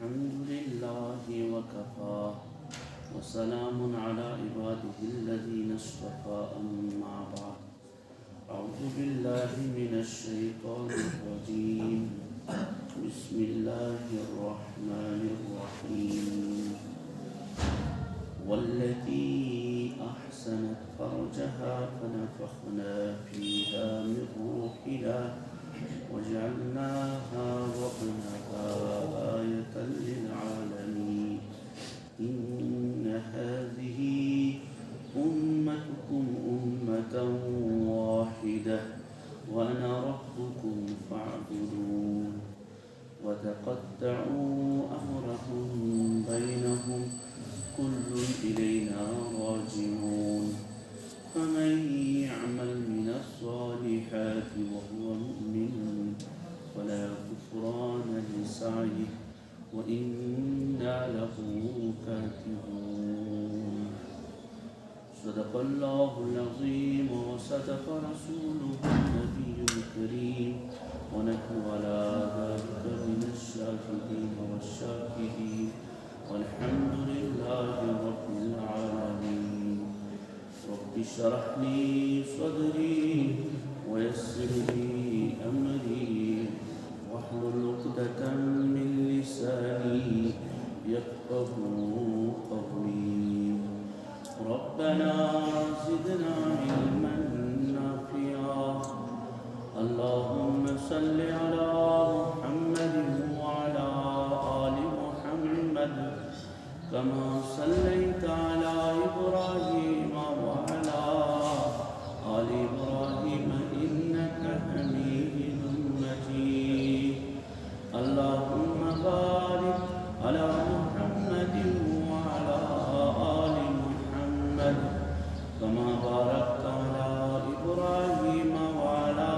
الحمد لله وكفى وسلام على عباده الذين اصطفى أما بعد أعوذ بالله من الشيطان الرجيم بسم الله الرحمن الرحيم والتي أحسنت فرجها فنفخنا فيها من روحنا وجعلناها وابنها آية للعالمين إن هذه أمتكم أمة واحدة وأنا ربكم فاعبدون وتقطعوا أمرهم بينهم كل إلينا راجعون فمن يعمل من الصالحات وهو مؤمن فلا كفران لسعيه وإنا له كاتبون صدق الله العظيم وصدق رسوله النبي الكريم ونحن على ذلك من الشاهدين والشاكرين والحمد لله رب العالمين رب اشرح لي صدري ويسر لي أمري واحلل عقدة من لساني يفقهوا قولي ربنا زدنا علما نافعا اللهم صل على محمد وعلى آل محمد كما صليت على إبراهيم وعلى آل إبراهيم إنك حميد مجيد اللهم بارك على محمد وعلى آل محمد كما باركت على إبراهيم وعلى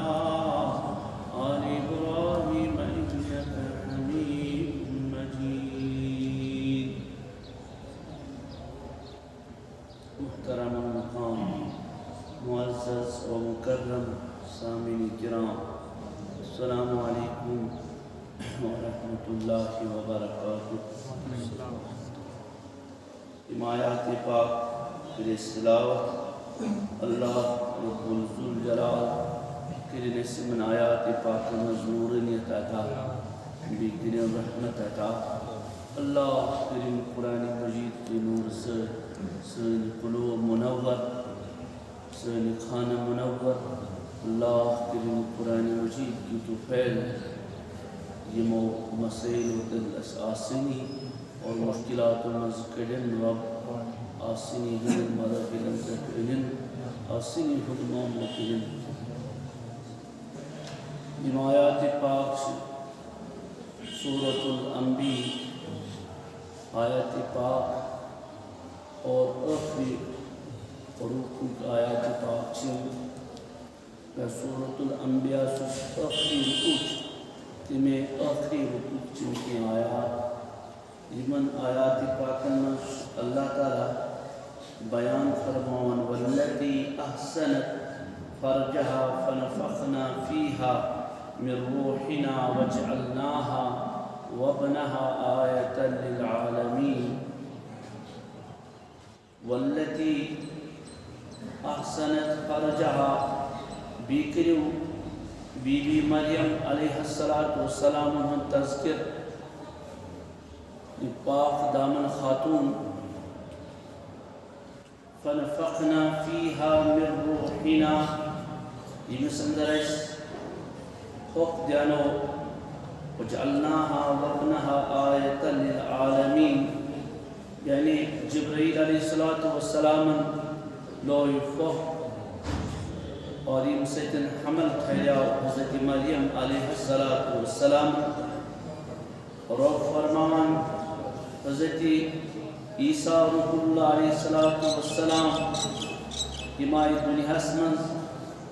آل إبراهيم إنك حميد مجيد محترم المقام معزز ومكرم سامعین کرام السلام علیکم ورحمۃ اللہ وبرکاتہ آیات پاک کرے تلاوت اللہ رب الجلال کرے سمن آیات پاک نورانیت عطا بیکرے رحمت عطا اللہ کریم قرآن مجید کے نور سے سن قلوب منور سن خانہ منور اللہ کریم قرآن مجید کی تو فعل یمو مسائل دل آسنی اور مشکلات مذکرن رب آسنی ہن مرحلن تکرن آسنی حکمان مکرن یم آیات پاک سورة الانبیاء آیات پاک اور آخری رکوع آیات پاک سورة الانبیاء آخری رکوع تمہیں آخری رکوع چنکی آیات یمن آیات پاکن میں اللہ تعالی بیان فرمان واللتی احسنت فرجها فنفخنا فيها من روحنا وجعلناها وابنها آية للعالمين والتي احسنت فرجها بیکریو بی بی مریم علیہ السلام ہم تذکر پاک دامن خاتون فنفخنا فيها من روحنا یہ مسندرش خوف دیانو وجعلناها وابنها آية للعالمين یعنی جبرائیل علیہ السلام لو یفوح اور یہ مسیطن حمل ٹھہریا حضرت مریم علیہ السلام اور فرمان حضرت عیسیٰ روح اللہ علیہ السلام یہ مائی دنیا اسمن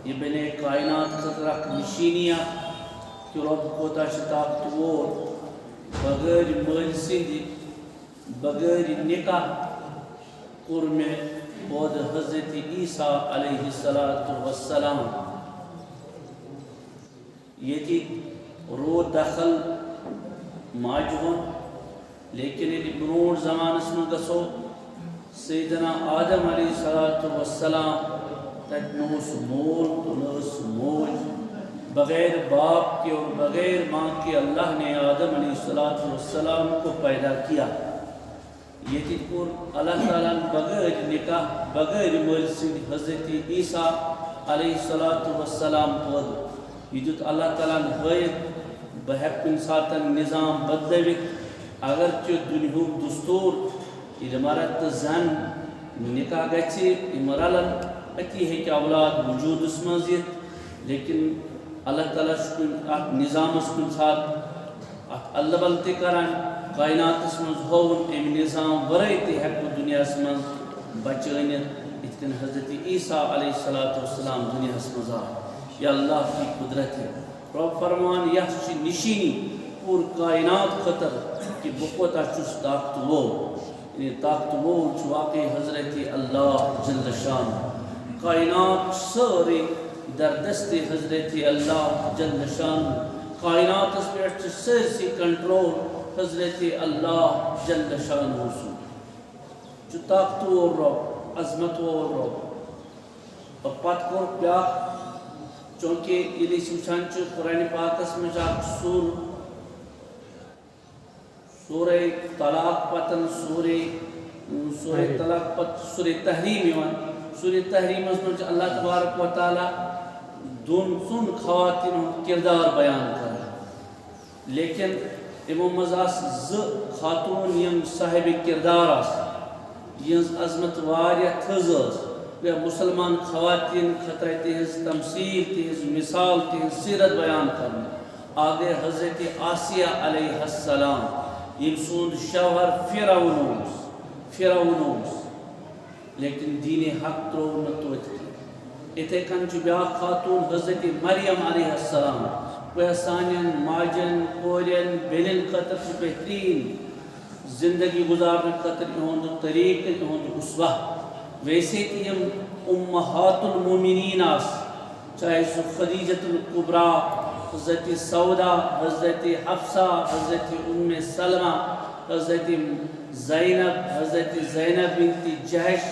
یہ بنے کائنات خطرک نشینیاں کہ رب کو تشتاق تور بغیر مل سندی بغیر نکاح قرم بود حضرت عیسیٰ علیہ السلام یتی رو دخل ماجون لیکن یہ برونٹ زمانس من گسو سیدنا آدم علیہ السلام تک نوس مول تو نوس مول بغیر باپ کے اور بغیر ماں کے اللہ نے آدم علیہ السلام کو پیدا کیا. یہ پور اللہ تعالیٰ بغیر نکاح بغیر مل سند حضرت عیسیٰ علیہ السلام پود یہ دیت اللہ تعالیٰ ہائت بہ کن سات نظام بدلوت اگرچہ دنیا دستور یہ مرد تو زن نکاح گھے رلن اتی ہیکہ اولاد وجودس مز لیکن اللہ تعالیٰ ات نظامس کن سات ات اللہ بل تہ کران کائناتس مز ہون ام نظام ورائے تہ ہیکو دنیا مز بچنت ات کن حضرت عیسیٰ علیہ السلام دنیا مز آئے. یہ اللہ کی قدرت ہے. رب فرمان یہ نشینی پور کائنات خطر کہ بہ کوتاہ چھس طاقتور. یعنی طاقتور واقع حضرت اللہ جل شان. کائنات ساری در دست حضرت اللہ جل شان. کائنات اس پہ سرسی کنٹرول حضرت اللہ جل شان حسن جو طاقتور رب عظمتور رب. اور پت کور بیا چونکہ یہ وچان قرآن پاکس مجھ سورہ طلاق پتن سورہ طلاق پت سورہ تحریم یوان. سورہ تحریم مجھ اللہ تبارک و تعالی دون سن خواتین کردار بیان کر لیکن امو مزاس ز خاتون یم صاحب کردار یز عظمت واریہ تھز مسلمان خواتین خطرہ تہذ تمثیل تہذ مثال تہذ سیرت بیان کرنے آگے حضرت آسیہ علیہ السلام یم سوند شوہر فرعون لیکن دین حق ترو نتوت کی. اتھے کنچ بیا خاتون حضرت مریم علیہ السلام وہ سانین ماجن کورین بیلن خطر بہترین زندگی گزارنے خطر یہاں طریق یہاں اسوہ. ویسے کہ ہم امہات المومنین آس چاہے سو خدیجۃ الکبریٰ حضرت سودا حضرت حفصہ حضرت ام سلمہ حضرت زینب بنت جہش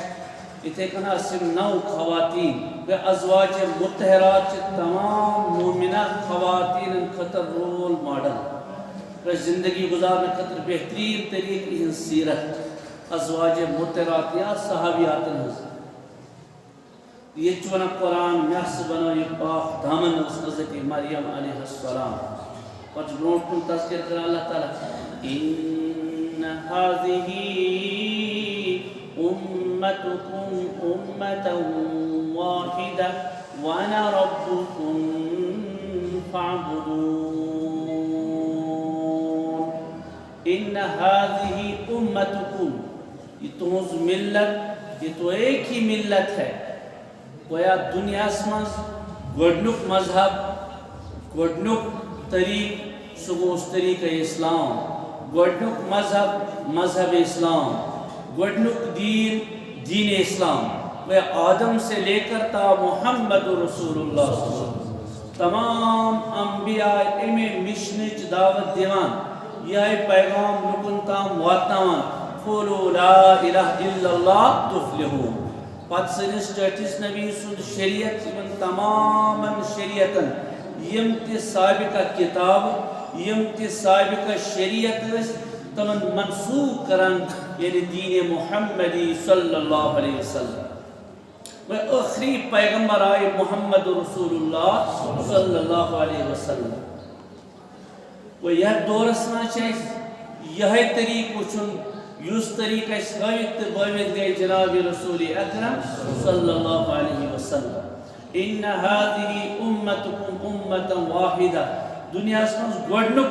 اتھے کنا سم 9 خواتین و ازواج مطہرات تمام مومنہ خواتین خطر رول ماڈل زندگی گزارنے خطر بہترین طریق ان سیرت ازواج مطہرات یا صحابیات یہ چونہ قرآن محس بنا یہ پاک دامن حضرت مریم علیہ السلام. پچھ برونٹ کن تذکر کر اللہ تعالیٰ ان هذه امتكم امة واحدة وانا ربكم فاعبدون. ان هذه امتكم یہ تمہز ملت یہ تو ایک ہی ملت ہے. گویا دنیا مز گوڈنک مذہب گوڈنک طریق سگوس طریق اسلام گوڈنک مذہب مذہب اسلام گوڈنک دین دین اسلام. گویا آدم سے لے کر تا محمد رسول اللہ صلی اللہ علیہ وسلم تمام انبیاء امی مشنچ دعوت دیوان یہ پیغام لکن تام واتناوان قولوا لا الہ الا اللہ تفلحون. پت سنس ٹیٹس نبی سند شریعت من تماما شریعتن یم تی سابقہ کتاب یم تی سابقہ شریعت تمن منسوخ کرن یعنی دین محمدی صلی اللہ علیہ وسلم. و آخری پیغمبر آئے محمد رسول اللہ صلی اللہ علیہ وسلم. و یہ دورسنا چاہیے یہ طریق وچن یس طریقہ ہائت بوت گئی جناب رسول اکرم صلی اللہ علیہ وسلم. ان هذه امتكم امة واحدة. دنیا مز گوڈنک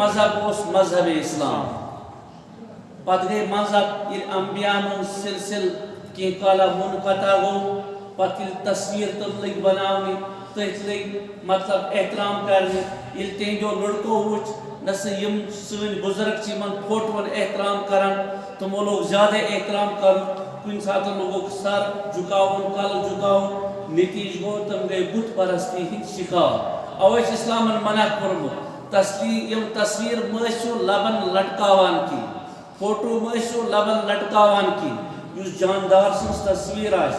مذہب اس مذہب اسلام. پت گئی مذہب یہ انبیاء من سلسل کی کالا منقطع گو پت تصویر تم لگ بناونی تت لگ مطلب احترام کرنے یہ تہندو لڑکو وچ نس یم سن بزرگ چیمن فوٹون احترام کرن تمو لوگ زیادہ احترام کرن کن ساتھ لوگوں سر جھکاؤن کل جھکاؤن نتیج گو تم گئی بت پرستی ہند شکار. اوش اسلام منع کرمت تصویر مشو لبن لٹکاوان کی فوٹو مشو لبن لٹکاوان کی اس جاندار سنس تصویر آس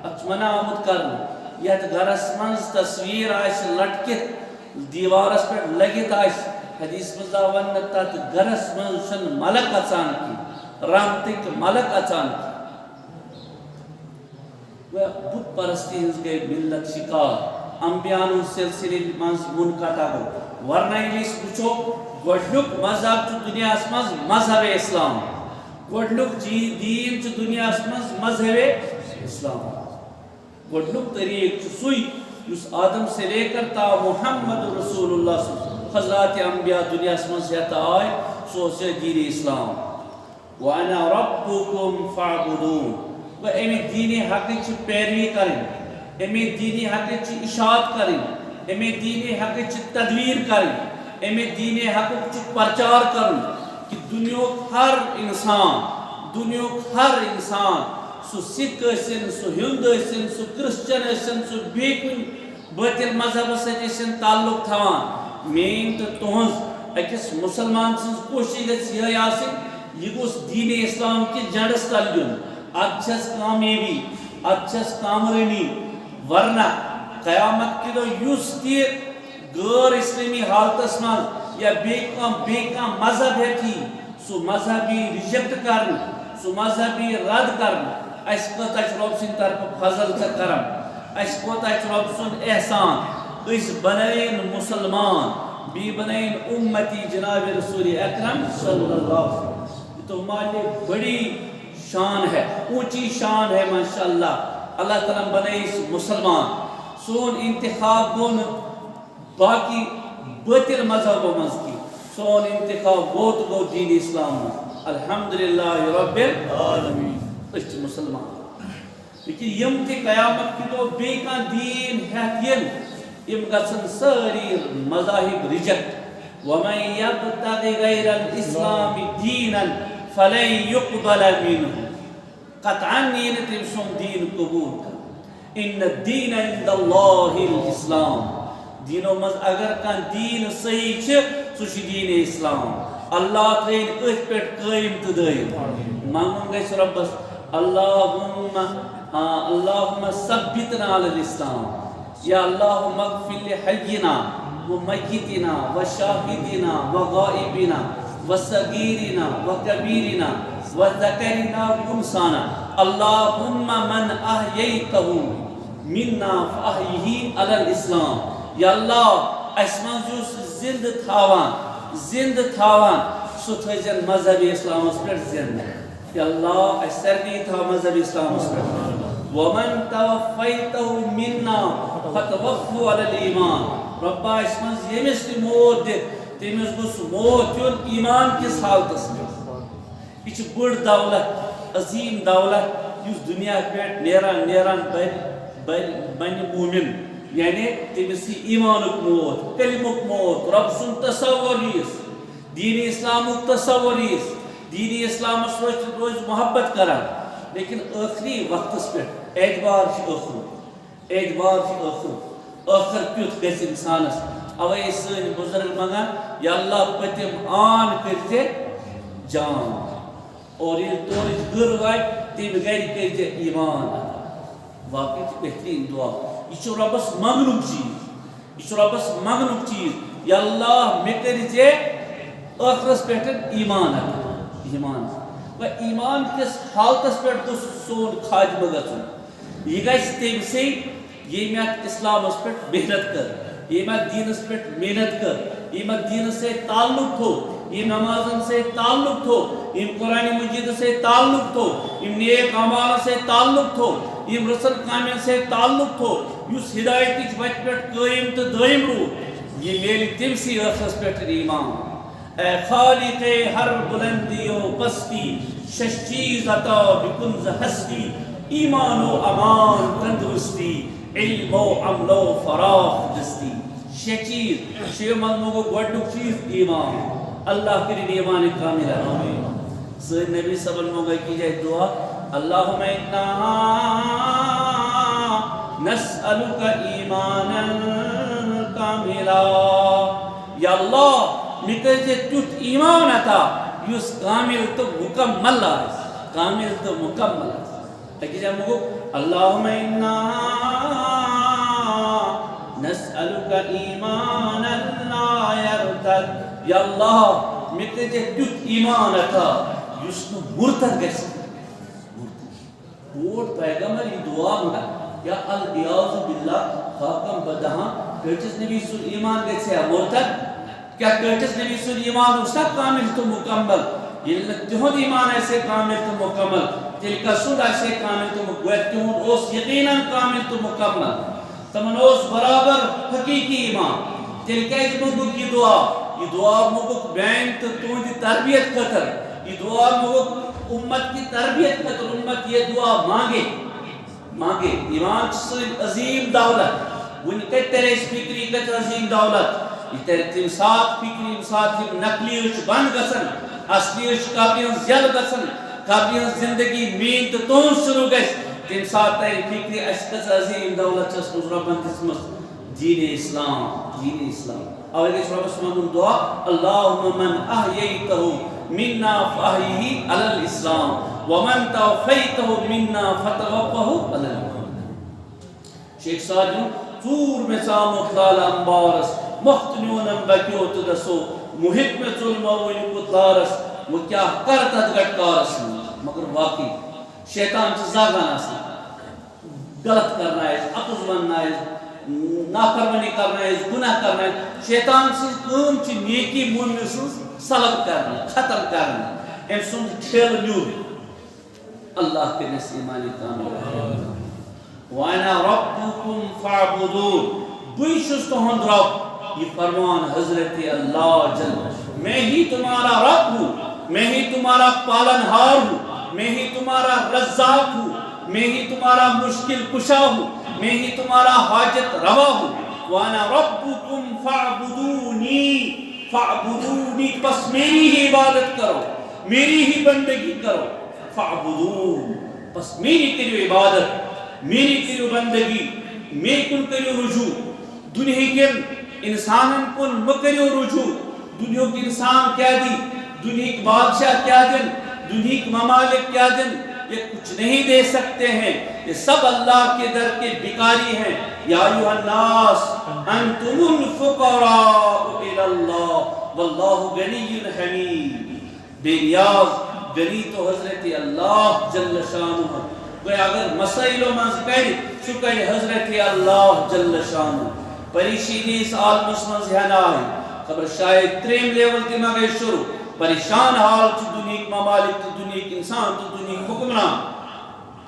ات منع آمد کرنا یت گرس من تصویر آس لٹکت دیوارس پہ لگت آس حدیث مزا ون تت گرس من شن ملک اچان کی رحمتک ملک اچان کی بت پرستی ہز گئی ملت شکار انبیاء سلسلے مز منقطع گو ورنہ اس وچو گۄڈنیُک مذہب چھ دنیا مز مذہب اسلام گۄڈنیُک دین چھ دنیا مز مذہب اسلام گۄڈنیُک طریق چھ سُے یُس آدم سے لے کر تا محمد رسول اللہ صلی اللہ علیہ وسلم حضرات انبیاء دنیا مز ہیت آئے سو سے دین اسلام وَأَنَا رَبُّكُمْ فَاعْبُدُونَ و امی دینی حق چھ پیروی کریں امی دینی حق چھ اشاعت کریں امی دینی حق چھ تدویر کریں امی دینی حق چھ پرچار کریں کہ دنیا ہر انسان سو سکھ ٲسِن سو ہند ٲسِن سو کرسچن ٲسِن سو بیٚیہِ باطل مذہب سۭتۍ تعلق تھاوان میٲنۍ تہٕ تُہنٛز أکِس مُسلمان سٕنٛز کوٗشِش گژھِ یِہے آسٕنۍ یہِ گوٚژھ دیٖنِ اسلام کِس جنڈس تل دیُن اد چھس کامیابی اد چھس کامرانی ورنہ قیامت کی دۄہ یُس تہِ غٲر اسلامی حالتس منٛز یا بیٚیہِ کانٛہہ مذہب ہیٚکہِ سُہ مذہبی رِجیکٹ کرنہٕ سُہ مذہبی رد کرنہٕ اَسہِ کوتاہ چھُ رۄب سٕنٛدِ طرفہٕ فضل تہٕ کرم اَسہِ کوتاہ چھُ رۄب سُنٛد احسان أسۍ بنٲیِن مُسلمان بیٚیہِ بنٲیِن اُمتی جناب رسول اکرم صلی اللہ علیہ وسلم یہ تو ہمارے بڑی شان ہے اونچی شان ہے ماشاءاللہ اللہ تعالیٰ بنائیس مسلمان سون انتخاب گون باقی باطل مذہبوں مز کی سون انتخاب گوت گو دین اسلام الحمدللہ رب العالمین اس مسلمان لیکن یم تی قیامت کی دو بے کا دین ہے یم گسن ساری مذاہب ریجیکٹ ومن یبتغی غیر الاسلام دینا فلن يقبل منه قطعا نین تم سن دین قبول کر ان الدین عند اللہ الاسلام دینو مز اگر کان دین صحیح چھ سو چھ دین اسلام اللہ تین اتھ پیٹ قائم تو دائم مانگن گئے ربس اللہم ثبتنا علی الاسلام یا اللہم اغفر لحینا ومیتنا وشاہدنا وغائبنا وصغیرنا وکبیرنا وذکرنا وانسانا اللہم من احییتہ منا فاحیہ علی الاسلام یا اللہ اسمان جوس زند تھاوان سو تھیزن مذہب اسلام اس پر زند یا اللہ اسرنی تھا مذہب اسلام اس پر ومن توفیتہ منا فتوفو علی الایمان ربا اسمان یمس تی موت دے تیمیز گوس موت یون ایمان کس حالتس میں یہ بڑ دولت عظیم دولت اس دنیا پیٹ نیران بن مومن یعنی تیمیز ایمانک موت کلمک موت رب سن تصوریس دین اسلامک تصوریس دین اسلام روز محبت کران لیکن آخری وقت پیٹ اعتبار آخر کیت گھس انسانس اوے سن بزرگ منگان یا اللہ پتم آن کرتے جان اور یہ تورج گر وات تم گھر کرتے ایمان واقعی بہترین دعا یہ ربس مغنک چیز یا اللہ میں کرتے آخرس پہ ایمان و ایمان کس حالتس پہ سون خاتمہ گژھن یہ گژھِ تمہِ سۭتۍ ییٚمہِ اتھ اسلامس پہ محنت کر یہ دینس پہ محنت کر یہ دینس سے تعلق تھو یہ نمازن سے تعلق تھو یہ قرآن مجید سے تعلق تھو یہ نیک اعمال سے تعلق تھو یہ رسل کامل سے تعلق تھو اس ہدایت وت پہ قائم تو دائم رو یہ میری تم سی آخرس پہ ایمان اے خالق ہر بلندی و پستی شش چیز عطا بکنز ہستی ایمان و امان تندرستی علم و عمل و فراخ دستی شہ چیز شہ مذموع گوڈنک چیز ایمان اللہ کرین ایمان کامل ہے سید نبی صلی اللہ علیہ وسلم کی جائے دعا اللہم انا نسألک ایمانا کاملا یا اللہ مکرزے تیوت ایمان عطا یس کامل تو مکمل آئیس کامل تو مکمل آئیس تاکہ جب مگو اللہم انا نسألک ایمانا لا یرتد یا اللہ مکرزے تیوت ایمان عطا یس نو مرتد گیس بوٹ پیغمبر یہ دعا مگا یا العیاذ باللہ خاکم بدہاں کرچس نبی سن ایمان گئے سے مرتد کیا کرچس نبی سن ایمان اس کا کامل تو مکمل یہ تہد ایمان ایسے کامل تو مکمل تل کا سن ایسے کامل تو مکمل تہد اس یقیناً کامل تو مکمل تمن اس برابر حقیقی ایمان تل کا اس مگو کی دعا یہ دعا مگو بین تو تہد تربیت خطر یہ دعا مگو امت کی تربیت خطر امت یہ دعا مانگے ایمان سے عظیم دولت وہ نکت تیرے اس فکری کت عظیم دولت یہ تیرے تم ساتھ فکری ساتھ نقلی اچھ بند گسن اصلی اچھ قابلیاں زیادہ گسن قابلیاں زندگی مین تو تون شروع گئے تم ساتھ تیرے فکری اشکت عظیم دولت چس ربن تسمس دین اسلام اور یہ رب اسمان دعا اللہم من احییتہو منا فاہیہی علی الاسلام ومن توفیتہو منا فتوفہو علی الاسلام شیخ ساجون تور میں سامت لالا امبارس مختنیونم بکیوت دسو محب میں ظلموین کتلارس وہ کیا کرتت گٹکارس مگر واقعی شیطان سے زاگانا سا غلط کرنا ہے اپس بننا ہے نافرمانی کرنا ہے گناہ کرنا ہے شیطان سے کام چی نیکی مومن سنس سلب کرنا ختم کرنا ان سن کھیل نیو اللہ کے نس ایمانی کامل وَأَنَا رَبُّكُمْ فَاعْبُدُونَ بُيشُس تُہُنْد رب یہ فرمان حضرت اللہ جل میں ہی تمہارا رب ہوں میں ہی تمہارا پالنہار ہوں میں ہی تمہارا رزاق ہوں میں ہی تمہارا مشکل کشا ہوں میں ہی تمہارا حاجت روا ہوں وَأَنَا رَبُّكُمْ فَاعْبُدُونِ پس میری ہی عبادت کرو میری ہی بندگی کرو فَاعْبُدُونِ پس میری کریو عبادت میری کریو بندگی میں کن کریو رجوع دنیا کے انسان کن مکریو رجوع دنیا کے انسان کیا دی دنیا کے بادشاہ کیا دن دنیا کے ممالک کیا دن یہ کچھ نہیں دے سکتے ہیں یہ سب اللہ کے در کے بکاری ہیں یا ایوہ الناس انتم الفقراء الاللہ واللہ غنی حمید بے نیاز غنی تو حضرت اللہ جل شانہ کوئی اگر مسائل و منزکر شکر حضرت اللہ جل شانہ پریشینی اس عالمس منزہن آئے خبر شاید تریم لیول کی مگے شروع پریشان حال تو دنیا کی ممالک تو دنیا کی انسان تو دنیا کی حکمران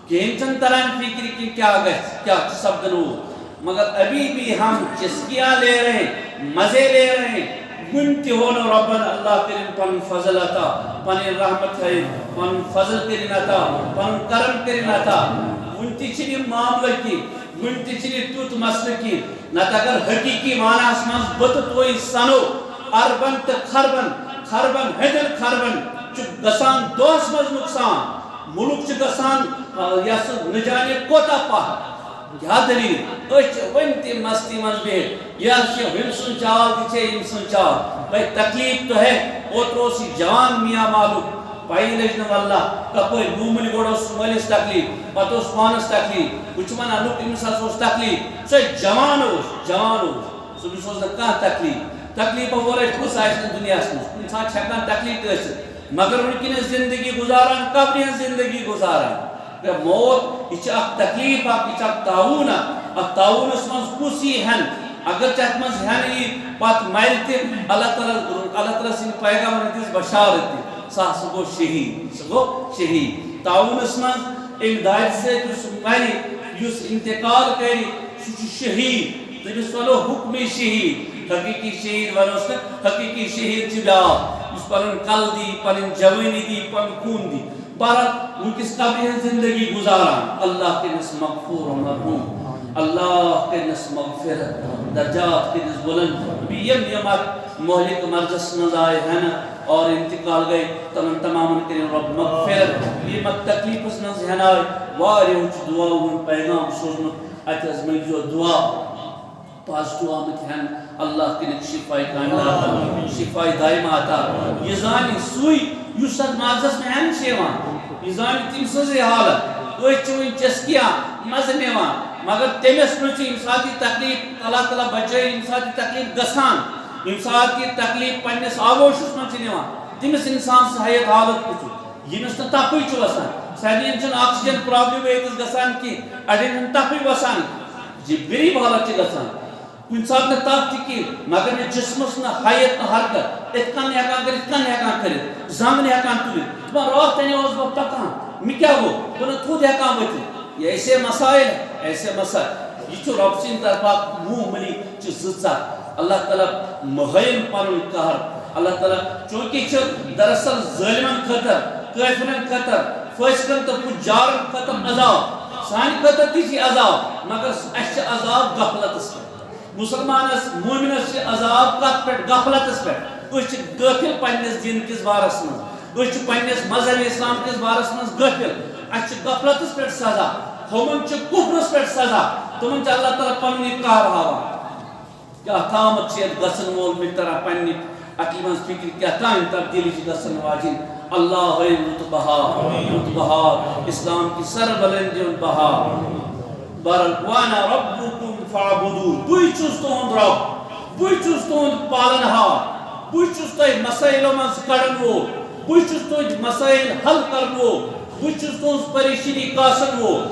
کہ انچن تران فکری کی کیا گئے کیا سب دنو مگر ابھی بھی ہم چسکیاں لے رہے ہیں مزے لے رہے ہیں گنتی ہونا ربنا اللہ کرن پن فضل عطا پن رحمت ہے پن فضل کرن عطا پن کرم کرن عطا گنتی چنی معاملہ کی گنتی چنی توت مسئلہ کی نہ اگر حقیقی معنی اسمانس بطتوئی سنو اربن تک خربن ہیدن خربن چک گسان دوس مز نقصان ملک چک گسان یس نجانے کوتا پاہ کیا دلیل اچھ ونتی مستی مز بیٹ یا کہ ہمسن چال دیچے ہمسن چال بھائی تکلیف تو ہے اوتروسی جوان میاں معلوم پائی لیجن واللہ کپوئی نومنی گوڑا سمالیس تکلیف پتوس مانس تکلیف کچھ منا لوک امسا سوس تکلیف سوئی جوان ہوس سوئی سوز دکان تکلیف بورے کس آئیسن دنیا سنس انسان چھکان تکلیف دیسے مگر ان کی زندگی گزاران قبری زندگی گزاران موت یہ اک تکلیف یہ اک تعاون اک تعاون اس کسی ہیں اگر چاہت مز ہیں پات مائلتے اللہ تعالیٰ سن پیغام دیس بشارت سا سگو شہید تعاون اس ایک دائر سے جو مائلی یس انتقال کری سو شہید تو جس ولو حکمی شہید حقیقی شہید ولو اس کا حقیقی شہید چلا اس پرن کل دی پرن جوانی دی پرن خون دی بارت ان کس قبری زندگی گزارا اللہ کے نس مغفور و مرحوم اللہ کے نس مغفرت درجات کے نس بلند بیم یمت مہلک مرجس نزائے ہیں اور انتقال گئے تمام کریں رب مغفرت یمت تکلیف اس نزہن آئے واری ہوچ دعا ان پیغام سوزن اتز میں جو دعا پاس دعا میں ہیں اللہ کنک شفاء کاملہ شفاء دائمہ عطا یہ زانی سوئی یس ات مازس میں ہم شیوان یہ زانی تم سزے حالت وہ چوئی چسکیاں مزہ نیوان مگر تیمس نوچی انساتی تکلیف اللہ تعالیٰ بچائی انساتی تکلیف گسان انساتی تکلیف پنیس آووشس من نیوان تیمس انسان صحیحت حالت کچھو یمس نا تپوی چھ وسان سارین چھن آکسیجن پرابلم ایتس گسان کی اڑین تپوی وسان جی غریب حالت چھ گسان کن سات نہ تپ تہ کی مگر نہ جسمس نہ حیات نہ حرکت ات کن ہیکان کر ات کن ہیکان کر زنگ ہیکان تلت دپان رات تانی اوس بہ پکان مے کیا گو بہ تھود ہیکان ورتھ یہ ایسے مسائل ایسے مسائل یہ چھ رب سن طرفا معمولی چھ زژ اللہ تعالیٰ مہین پن قہر اللہ تعالیٰ چونکہ چھ دراصل ظالمن خطر کافرن خطر فاسقن تو فجارن خطر عذاب سان خطر تھی عذاب مگر اس عذاب غفلتس مسلمانس مومنس عذاب کت پہ غفلتس پہ اس غافل پنس دین کس بارس من اس پنس مذہب اسلام کس بارس من غافل اس غفلتس پہ سزا ہمن کفرس پہ سزا تمن اللہ تعالیٰ پنن قہر ہاوان کیا تامت گھن وول مل طرح پنہ عقل من فکر کیا تام تبدیلی گھن واجن اللہ بہار اسلام کی سر بلندی بہار بہرحال وانا ربکم فاعبدون بوئی چھس تہند رب بوئی چھس تہند پالن ہار بوئی چھس تہ مسائلو من کڑن وول بوئی چھس تہند مسائل حل کرن وول بوئی چھس تہند پریشانی کاسن وول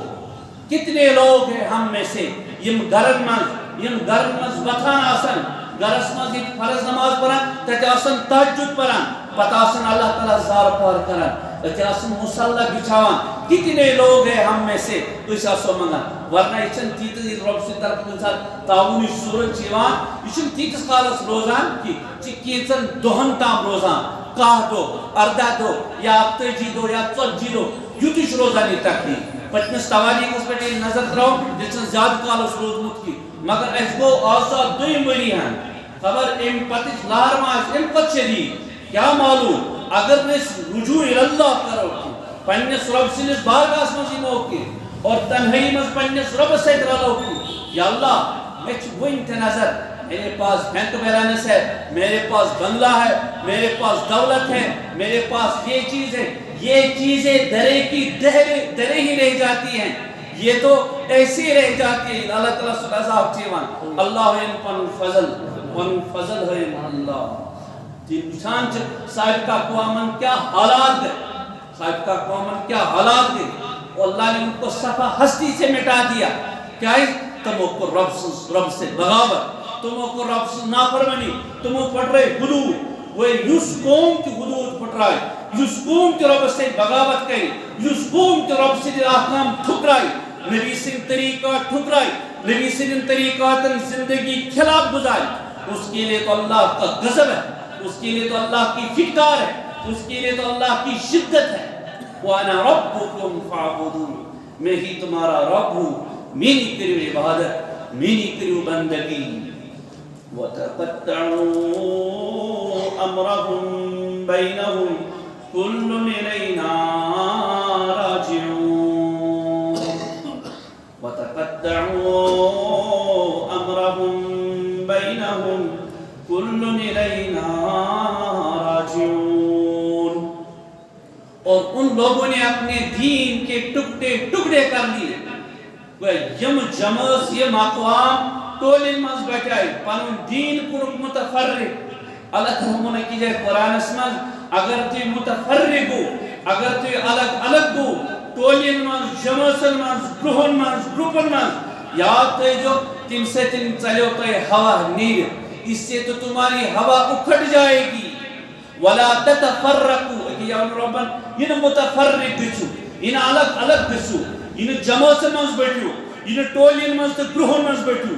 کتنے لوگ ہیں ہم میں سے یم گھرن من وتھان آسن گرس من فرض نماز پڑھان تتہ آسن تہجد پڑھان پتہ آسن اللہ تعالیٰ زار پار کران تتہ آسن مصلی بچھاوان کتنے لوگ ہیں ہم میں سے اس آسو منگان ورنہ یہ چھن تیتس رب سے طرف کن ساتھ تعاونی صورت چیوان یہ چھن تیتس کالس روزان کی کینچن دہن تام روزان کاہ دو اردہ دو یا اکتجی دو یا ژتجی دو یوتش روزانی تکلیف پتمس تواریخس پہ نظر تراؤ جس زیادہ کالس روزمت کی مگر اس گو آسا دویم وری ہن خبر ام پتچ لار ماش ام پت شدید کیا معلوم اگر نس رجوع اللہ کرو پنس رب سنس بارگاہس مز یمو کی اور تنہائی مز پنس رب سۭتۍ رلو کی یا اللہ مے چھ ون تہ نظر میرے پاس بینک بیلنس ہے میرے پاس بنگلہ ہے میرے پاس دولت ہے میرے پاس یہ چیز ہے یہ چیزیں درے کی درے ہی رہ جاتی ہیں یہ تو ایسی رہ جاتی ہے اللہ تعالیٰ سے عذاب چیوان اللہ پن فضل ہے اللہ پچھان سابقہ قوامن کیا حالات گئے سابقہ قوامن کیا حالات گئے اللہ نے ان کو صفحہ ہستی سے مٹا دیا کیا ہے تمہوں کو رب سے بغاوت تمہوں کو رب سے نافرمانی تمہوں پڑھ رہے حدود وہ یس قوم کی حدود پڑھ رہا ہے یس قوم کی رب سے بغاوت کری یس قوم کی رب سے احکام ٹھکرائی نبی سن طریقہ ٹھکرائی نبی سن طریقات زندگی خلاف گزاری اس کے لیے تو اللہ کا غضب ہے اس کے لیے تو اللہ کی فٹکار ہے اس کے لیے تو اللہ کی شدت ہے وَأَنَا رَبُّكُمْ فَاعْبُدُونِ میں ہی تمہارا رب ہوں میری کریو عبادت میری کریو بندگی وَتَقَطَّعُوا أَمْرَهُمْ بَيْنَهُمْ كُلٌّ إِلَيْنَا رَاجِعُونَ وَتَقَطَّعُوا أَمْرَهُمْ بَيْنَهُمْ كُلٌّ إِلَيْنَا راجعون اور ان لوگوں نے اپنے دین کے ٹکڑے کر لیے یم جماعت یم اقوام ٹولن مز بچائی پنن دین کورک متفرق اللہ تعالیٰ نے کی جائے قرآن مز اگر تی متفرق ہو اگر تی الگ الگ ہو ٹولن مز جماعتن مز گروہن مز گروپن مز یاد تے جو تم سے تم چلو تو ہوا نیر اس سے تو تمہاری ہوا اکھٹ جائے گی ولا تتفرقوا یا ربن یہ متفرق گچو یہ الگ الگ گچو یہ جماعت مز بیٹھو یہ ٹولین مز تو گروہن مز بیٹھو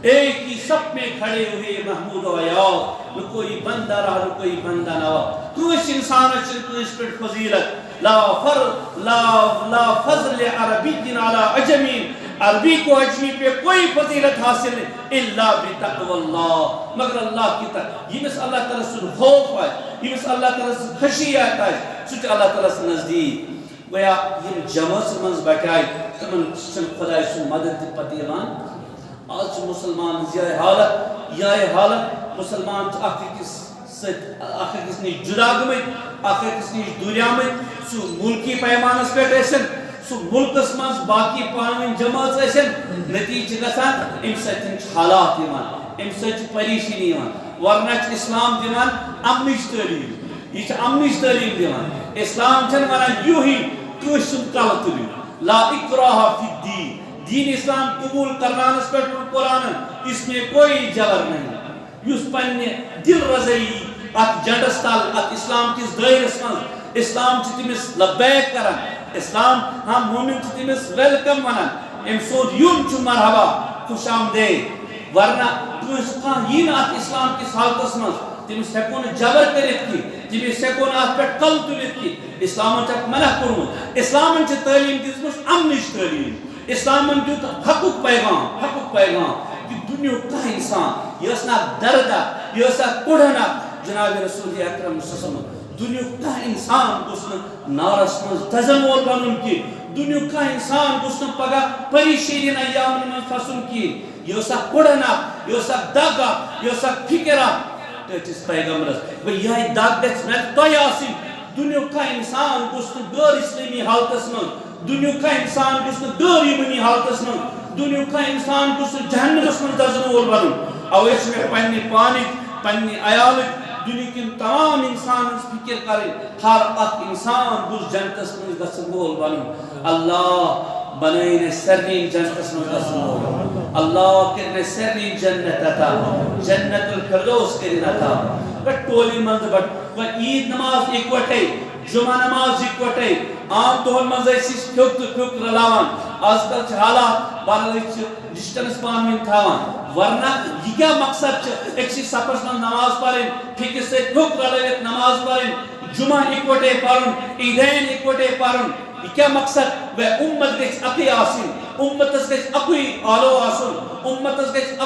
ایک ہی سب میں کھڑے ہوئے محمود و عیاض نہ کوئی بندہ رہا نہ کوئی بندہ نہ کوئی انسان اچھل کوئی فضیلت لا فضل عربی علی عجمین عربی کو عجمی پہ کوئی فضیلت حاصل نہیں الا بتقوی اللہ مگر اللہ کی تقوی یہ بس اللہ تعالیٰ سے خوف ہے یہ بس اللہ تعالیٰ سے خشی آتا ہے سچ اللہ تعالیٰ سے نزدیک گویا یہ جماعت سے منز بٹائی تمن خدای سے مدد پتیوان آج مسلمان زیادہ حالت یہ حالت مسلمان اخ أکس نش جدا گمت أکس نش دوریامت سو ملکی پیمانس پہ سو ملکس مز باقی پانوین جماعت نتیجہ گژھان ام سۭتۍ حالات ام سۭتۍ پریشانی ورنہ اسلام دِوان امنٕچ تعلیٖم یہ امنٕچ تعلیٖم دِوان اسلام چھنہٕ ونان یوہی کٲنٛسہِ سُنٛد کلہٕ تُلِو لا اکراہ فی الدین دین اسلام قبول کرنانس پہ قرآن اس میں کوئی جبر نہیں یس پنہ دل رضائی ات جنڈس تل ات اسلام کس دائرس مز اسلام تمس لبیک کران اسلام ہاں مومن تمس ویلکم ونان ام سود یون مرحبا خوش آمدید ورنہ کان یہ ات اسلام کس حالتس مز تمس ہیکو جبر کرت کی تمس ہیکو ات پہ کل تلت کی اسلام چھ منع کورمت اسلام چھ تعلیم دژمٕژ امنٕچ تعلیم اسلامن دیت حقُک پیغام کہ دنیا کا انسان یہ نا دردا یہ کڑھنا جناب رسول اکرم صلی اللہ علیہ وسلم دنیا کا انسان گوس نارس مز دزن وول بنن کی دنیا کا انسان گوس پگہ پریشانی ایامن من پھسن کی یہ کڑھنا یہ دگا یہ فکرا تس پیغمبرس یہ دگ گژھِ مےٚ تۄہہِ آسٕنۍ دنیا کا انسان گوس غیر اسلامی حالتس مز دنیا کا انسان گوس غیر ایمانی حالتس مز دنیا کا انسان گوس جہنمس مز دزن وول بنن اوے چھ مےٚ پننہِ پانٕکۍ پننہِ عیالٕکۍ دنیا کن تمام انسان فکر کریں ہر اک انسان گوس جنتس مز گژھن وول بنن اللہ بنائن سرنین جنتس مز گژھن وول اللہ کرن سرنین جنت عطا جنت الفردوس کرن عطا بٹ ٹولی مند بٹ عید نماز اکوٹے جمعہ نماز اکوٹے عام دہن مز پھیوک تو پھیوک رلاوان آج کل حالات بہرحال ڈسٹنس پان ون تھاوان ورنہ یہ کیا مقصد اکسی سفرس من نماز پڑھیں پھیکس سے پھیوک رلوت نماز پڑھیں جمعہ اکوٹے پڑھن عیدین اکوٹے پڑھن یہ کیا مقصد وہ امت گژھِ اکُے آسٕنۍ امتس گژھِ اکُے آلو آسُن امتس گژھِ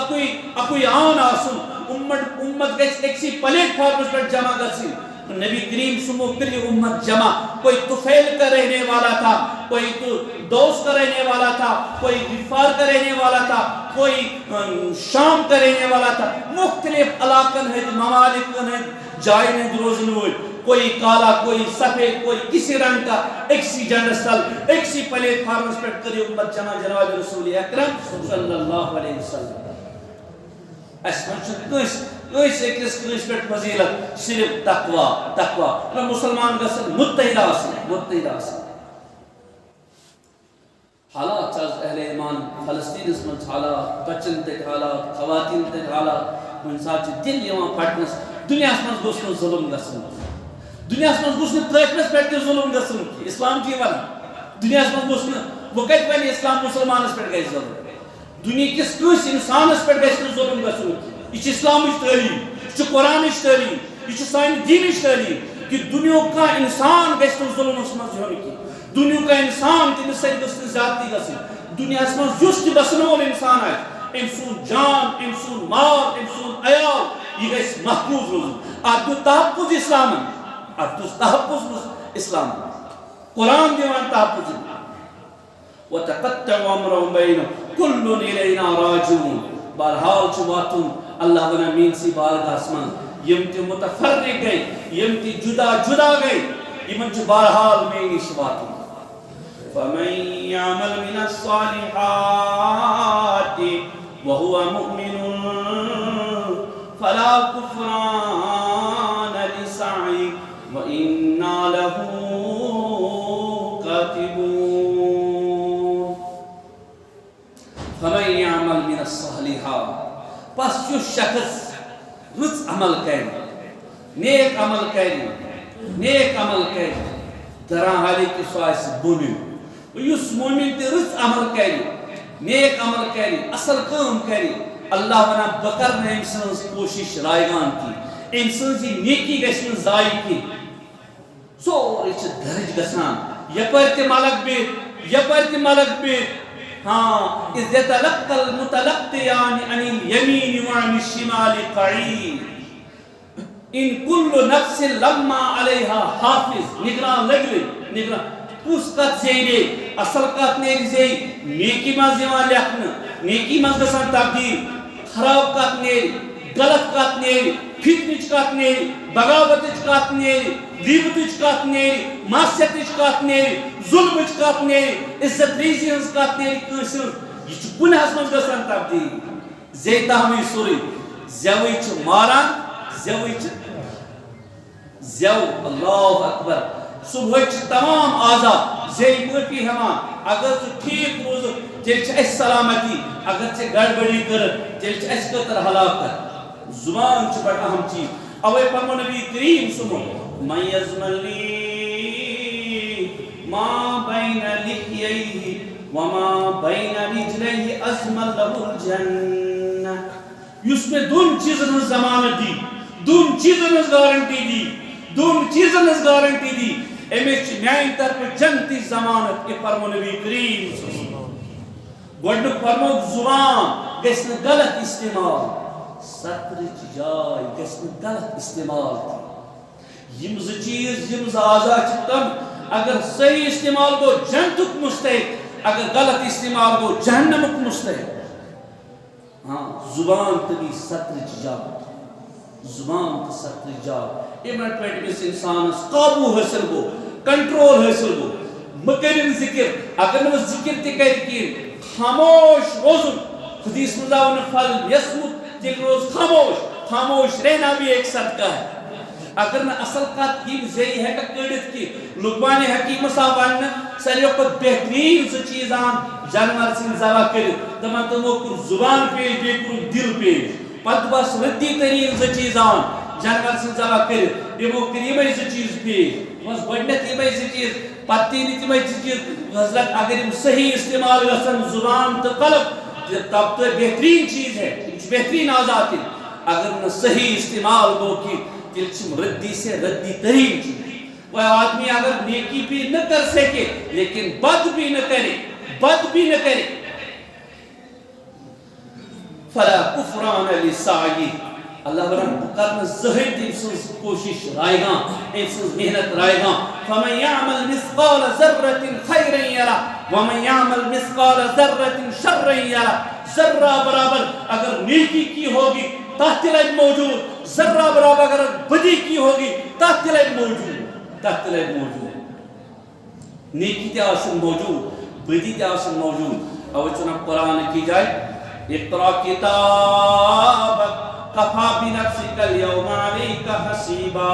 اکُے آن آسُن امت گژھِ أکسی پلیٹ فارمس پٮ۪ٹھ جمع گژھٕنۍ نبی کریم سمو پھر یہ امت جمع کوئی طفیل کا رہنے والا تھا کوئی دوس کا رہنے والا تھا کوئی غفار کا رہنے والا تھا کوئی شام کا رہنے والا تھا مختلف علاقن ہے ممالک ہیں جائیں ہیں روزن وول کوئی کالا کوئی سفید کوئی کسی رنگ کا ایک سی جنرستل ایک سی پلیٹ فارمس پر کری امت جمع جناب رسول اکرم صلی اللہ علیہ وسلم اس ایکس پر فضیلت صرف تقوی مسلمان گژھن متحد آسن حالات اہل ایمان فلسطینس مز حالات بچن تک حالات خواتین تک حالات کُنہِ ساتہٕ چھِ دل یِوان پھٹنس دُنیاہس منٛز گوٚژھ نہٕ ظُلم گژھُن دُنیاہس منٛز گوٚژھ نہٕ ترٛٲٹھمِس پٮ۪ٹھ تہِ ظُلم گژھُن اسلام چھُ یہِ ونان دُنیاہس منٛز گوٚژھ نہٕ وۄنۍ کتہِ وَنہِ اسلام مُسلمانس پٮ۪ٹھ گژھِ ظُلم دُنہِکِس کٲنٛسہِ اِنسانس پٮ۪ٹھ گژھِ نہٕ ظُلم گژھُن یہ اسلامچ تعلیم یہ قرآنچ تعلیم یہ سانہِ دینٕچ تعلیم کہ دنیاہُک کانٛہہ انسان گژھِ نہٕ ظُلمس منٛز ہیوٚن کینٛہہ دنیاہُک کانٛہہ انسان تٔمِس سۭتۍ گٔژھ نہٕ زیادتی گژھٕنۍ دُنیاہس منٛز یُس تہِ بسن وول انسان آسہِ أمۍ سُنٛد جان أمۍ سُنٛد مال أمۍ سُنٛد عیال یہ گژھِ محفوظ روزُن اتھ دیُت تحفظ اسلامن اتھ دیُت تحفظ اسلامن قرآن دِوان تحفظ وتقطعوا امرهم بينهم كل الينا راجعون بہرحال چھُ واتُن اللہ ونان میٲنسٕے بارگاہس منٛز یِم تہِ متفرق گٔے یِم تہِ جُدا گٔے یِمن چھُ بہرحال مے نِش واتُن فمن يعمل من الصالحات وهو مؤمن فلا كفران لسعيه وإنا له كاتبون فمن يعمل من الصالحات پس جو شخص رٕژ عمل کرِ نیک عمل کرِ دران حالے کہ سُہ آسہِ بوٚنِم یُس مومن تہِ رٕژ عمل کرِ نیک عمل کرِ اصل کٲم کرِ اللہ ونان بہٕ کرٕ نہٕ أمۍ سٕنٛز کوٗشِش رایگان کینٛہہ أمۍ سٕنٛز یہِ نیکی گژھِ نہٕ ضایع کینٛہہ سورُے چھُ درج گژھان یپٲرۍ تہِ ملک بِہِتھ ہاں اذ يتلقى المتلقيان عن اليمين وعن الشمال قعيد ان كل نفس لما عليها حافظ نگران لگلے کُس کتھ زیٖنہِ اصل کتھ نیرِ زیٚیہِ نیکی منٛز یِوان لیکھنہٕ نیکی منٛز گژھان تبدیل خراب کتھ نیرِ غلط کت نیری فتنچ کت نیری بغاوتچ کت نیری غیبتچ کت نیری معصیتچ کت نیری ظلمچ کت نیری عزت ریزی ہنز کت نیری کٲنٛسہِ ہٕنٛز یہ چھ گناہس منٛز گژھان تبدیل زے تہمی سورُے زیوٕے چھ ماران زیوٕے چھ زیو اللہ اکبر صبح تمام اعضا زی معافی ہمان اگر تو ٹھیک روز تیل اس سلامتی اگر ژے گڑبڑی کر تیل اس خطر ہلاکت زبان چھ بڑا اہم چیز اوے فرمو نبی کریم سمو من یضمن لی ما بین لحییہ وما بین رجلیہ ازمن لہ الجنہ یس میں دون چیزن ضمانت دی دون چیزن گارنٹی دی دون چیزن گارنٹی دی امیش میان طرف جنتی ضمانت کے فرمو نبی کریم گوڑنک فرمو زبان گسن غلط استعمال سترچ جائے گسن غلط استعمال یم ز چیز یم ز اعضا چھ تم اگر صحیح استعمال گو جنتک مستحق اگر غلط استعمال گو جہنمک مستحق ہاں زبان تبی سترچ جائے زبان تو سترچ جائے ایمن پیٹ میں انسان قابو حاصل گو کنٹرول حاصل گو مکرن ذکر اگر نو ذکر تے کر کی خاموش روزن حدیث مزاون فل یسمت تیل روز خاموش رہنا بھی ایک صدقہ ہے اگر نہ اصل کت یہ زی ہے کہ کڑت کی لقمان حکیم صاحب ساروی کھۄتہٕ بہترین سہ چیز آن جانور سن ذبح کرت دپان تمو کور زبان پیش بیٚیہِ کوٚرُکھ دل پیش پتہٕ بس ردی ترین سہ چیز آن جانور سن ذبح کرت یمو کر یمے سہ چیز پیش بس گۄڈنیٚتھ یمے سہ چیز پتہٕ تہِ تمے سہ چیز حضرت اگر یم صحیح استعمال گژھن زبان تو قلب تب تو بہترین چیز ہے بہترین آزاد اگر نہ صحیح استعمال گو کہ تیل چھ ردی سے ردی ترین چیز وہ آدمی اگر نیکی بھی نہ کر سکے لیکن بد بھی نہ کرے فلا کفران لسعی اللہ رحم کرنا زہد انسان کوشش رائے گا انسان محنت رائے گا فمن یعمل مثقال ذرۃ خیرا یرا ومن یعمل مثقال ذرۃ شرا یرا ذرہ برابر اگر نیکی کی ہوگی تحت لائب موجود ذرہ برابر اگر بدی کی ہوگی تحت لائب موجود نیکی تے آسن موجود بدی تے آسن موجود اور چنہ قرآن کی جائے اقرأ کتابک کفا بنفسک اليوم علیک حسیبا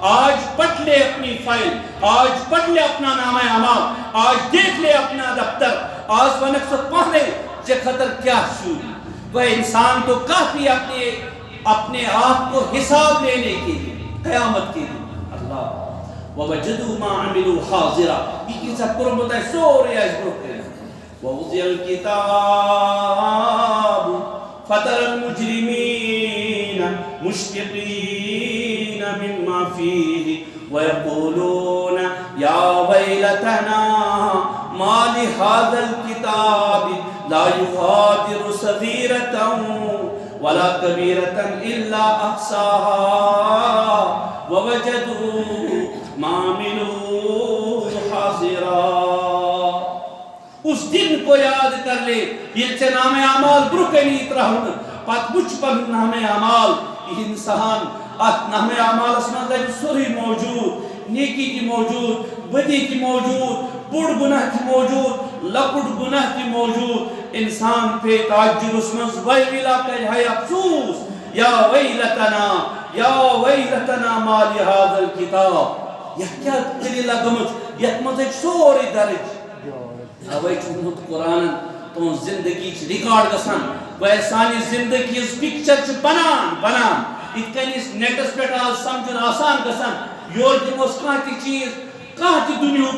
آج پڑھ لے اپنی فائل آج پڑھ لے اپنا نامہ اعمال آج دیکھ لے اپنا دفتر آج ونقصد پڑھ لے چہ خطر کیا شود وہ انسان تو کافی اپنے آپ کو حساب لینے کے لیے قیامت کے لیے اللہ وَوَجَدُوا مَا عَمِلُوا حَاضِرًا یہ کیسا قرآن بتائے سورے آج بروکتے ہیں وَوُضِعَ الْكِتَابُ فَتَرَ الْمُجْرِمِينَ مُشْفِقِينَ مِمَّا فِيهِ وَيَقُولُونَ يَا وَيْلَتَنَا مَا لِهَذَا الْكِتَابِ لَا يُغَادِرُ صَغِيرَةً وَلَا كَبِيرَةً إِلَّا أَحْصَاهَا وَوَجَدُوا مَا عَمِلُوا حَاضِرًا اس دن کو یاد کر لے یہ سے نام اعمال برکنیت رہن پت بچ پر نام اعمال یہ انسان نام اعمال اسمان دائم سوری موجود نیکی کی موجود بدی کی موجود بڑ گناہ کی موجود لکڑ گناہ کی موجود انسان پہ تعجب اسمان ویلا کہ ہے افسوس یا ویلتنا ما لہذا الکتاب یہ کیا دلی لگمت یہ مزے سوری درج اوے چونت قرآن تو زندگی چھ ریکارڈ گسان وہ سانی زندگی اس پکچر چھ بنان اتکنی اس نیٹس پیٹ آز سمجھن آسان گسان یور دموس کانتی چیز کانتی دنیا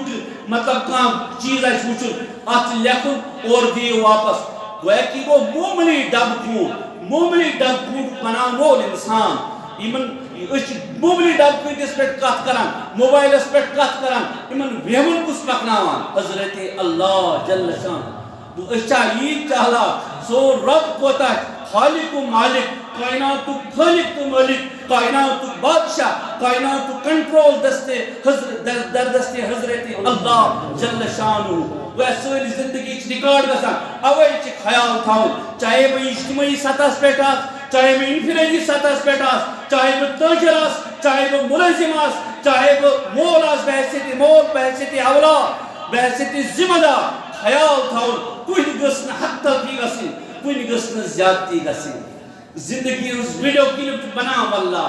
مطلب کان چیز ہے وچھن ات لیکن اور دیو واپس گویا کہ وہ موملی ڈب کوٹ بنان وول انسان ایمن موبلی ڈب کوٹس پیٹ کت کران موبائل اس پیٹ کت کران ایمن ویمن کس پکناوان حضرت اللہ جل شان تو اچھا یہ چاہلا سو رب کوتا خالق و مالک کائنات تو خالق تو مالک کائنات تو بادشاہ کائنات تو کنٹرول در دستے حضرت اللہ جل شانو وہ سوری زندگی چھ ریکارڈ گسان اوے چھ خیال تھاؤ چاہے وہ اجتماعی سطح پیٹھ چاہے وہ انفرادی سطح پہ چاہے وہ تاجر چاہے وہ ملزم چاہے وہ مول بحثیت مول بحثیت اولاد بحثیت ذمہ دار خیال تھاؤن کن گھس حد تلفی گھن کن گھس زیادتی گھن زندگی ہز ویڈیو کلپ بنا واللہ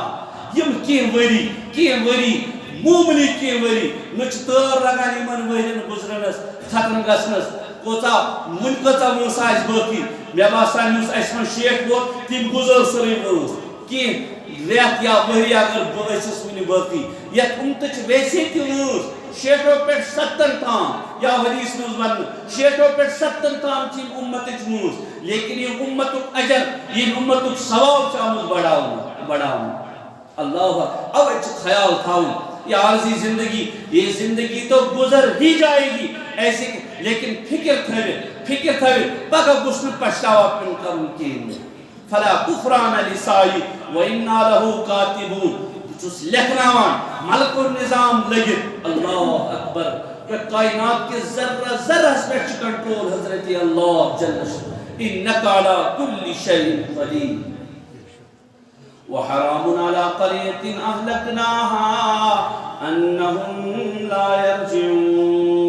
یم کی وری معمولی کی وری نچ تر لگان یمن ورین گزرنس ختم گھنس کوتا من کتا ونس آس باقی مے باسان یس اس من شیخ ووت تم گزر سرے ونس کی ریت یا وری اگر بس ون باقی یت امتچ ویسے تہ ونس شیٹو پہ 70 تام یا حدیث مز ون شیٹو پہ 70 تام چھ امتچ ونس لیکن یہ امت اجر یہ امت ثواب آمد بڑھاؤن اللہ اوے خیال تھاؤن یہ عارضی زندگی یہ زندگی تو گزر ہی جائے گی ایسے لیکن فکر تھوے پگہ گھس پچھتاوا پن کرن کہین فلا کفران لسائی وإنا له کاتبون چس لکھناوان ملک النظام لگت اللہ اکبر کہ کائنات کے ذرہ ذرہ پہ کنٹرول حضرت اللہ جل انک علی کل شیء قدیر وحرام على قرية أهلكناها أنهم لا يرجعون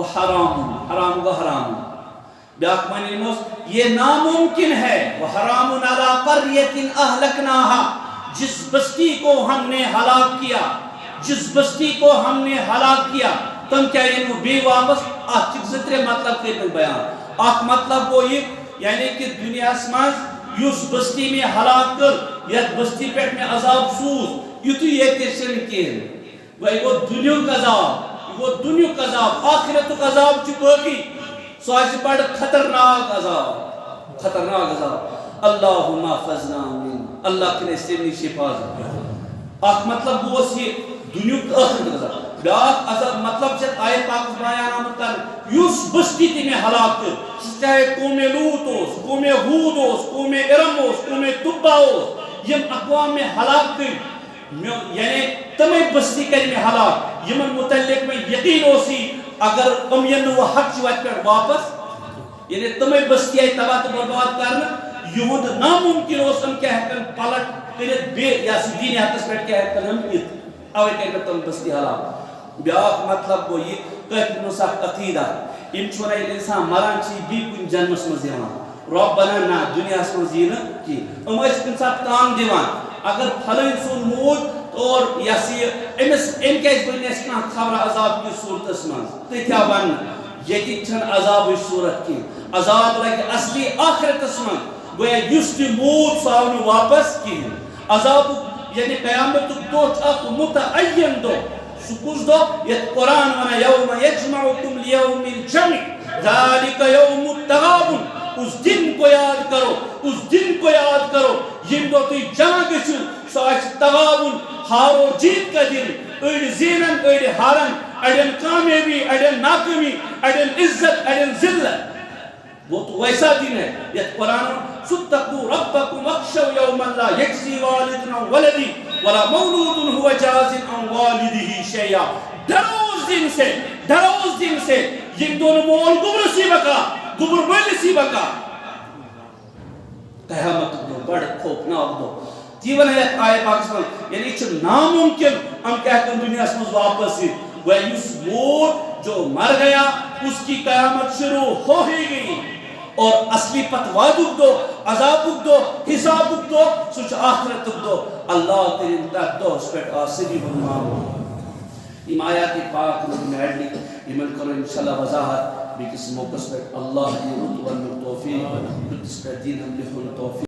حرام بیاک معنی نموز یہ ناممکن ہے وحرام علی قریۃ اہلکناها جس بستی کو ہم نے ہلاک کیا تم کیا یہ بے واپس آج زترے مطلب کے بیان آخ مطلب وہ یہ یعنی کہ دنیا اسماز یس بستی میں ہلاک کر یا بستی پیٹ میں عذاب سوز یہ تو یہ تیسن کین وہ دنیا کا عذاب آخرت کا عذاب چی باقی سواسی بڑھ خطرناک عذاب اللہم فضنا من اللہ کنے سیمنی شفاظت آخ مطلب وہ سی دنیا کا آخرت کا عذاب بیاک عذاب مطلب چاہت آئے پاک بیان آمد کر یس بستی تی میں ہلاک کر چاہے قوم لوط ہوس قوم ہود ہوس قوم ارم ہوس قوم تبا ہوس یم اقوام میں ہلاک کر یعنی تمہیں بستی کر میں ہلاک یمن متعلق میں یقین ہوسی اگر امین وہ حق چوات پر واپس یعنی تمہیں بستی آئی تباہ تو برباد کرنا یہود ناممکن ہوسن کیا ہے کن پلٹ کرت بے یا دین حقس پر کیا ہے کن ہم اوے کہ تم بستی ہلاک بیاک مطلب وہ یہ کہت نسخ عقیدہ ام چھونا انسان مران چی بھی کن جنمس مزیوان ربنا نا دنیا اس مزین کی اس انسان تان دیوان اگر پھلن سون موت اور یاسی امس ام کیس بنی اس کنا خبر عذاب کی صورت اسمان تیتیا بن یتی چھن عذاب اس صورت کی عذاب لگے اصلی آخرت اسمان گویا یستی موت ساون واپس کی عذاب یعنی قیامت دوچ اک متعین دو سکوز دو یہ قرآن وانا یوم یجمعکم لیوم الجمع ذالک یوم التغابن اس دن کو یاد کرو یم دو تی جمع گسو ساچ تغابن ہار و جیت کا دن اڑ زینن اڑ ہارن اڑن کامیابی اڑن ناکامی اڑن عزت اڑن ذلت وہ تو ویسا دن ہے یہ قرآن ستقو ربکم اخشو یوما لا یجزی والدنا ولدی ولا مولود هو جاز عن والده شیئا ڈروز دن سے یہ دونوں مول گبر سی بکا گبر بل سی بکا قیامت دو بڑھ خوفناک دو تیون ہے آئے پاکستان یعنی چھو ناممکن ہم کہتے ہیں دنیا اسمز واپس ہی وہ اس مور جو مر گیا اس کی قیامت شروع ہو ہی گئی اور اصلی پتوادک دو عذابک دو حسابک دو سوچ آخرتک دو اللہ تیرے انتاک دو اس پر آسری بنمارو ام آیات پاک میں ایڈلی ایمن کرو انشاءاللہ وضاحت بھی کسی موقع پر اللہ کی رتو و توفیق اس پر دین ہم لکھن توفیق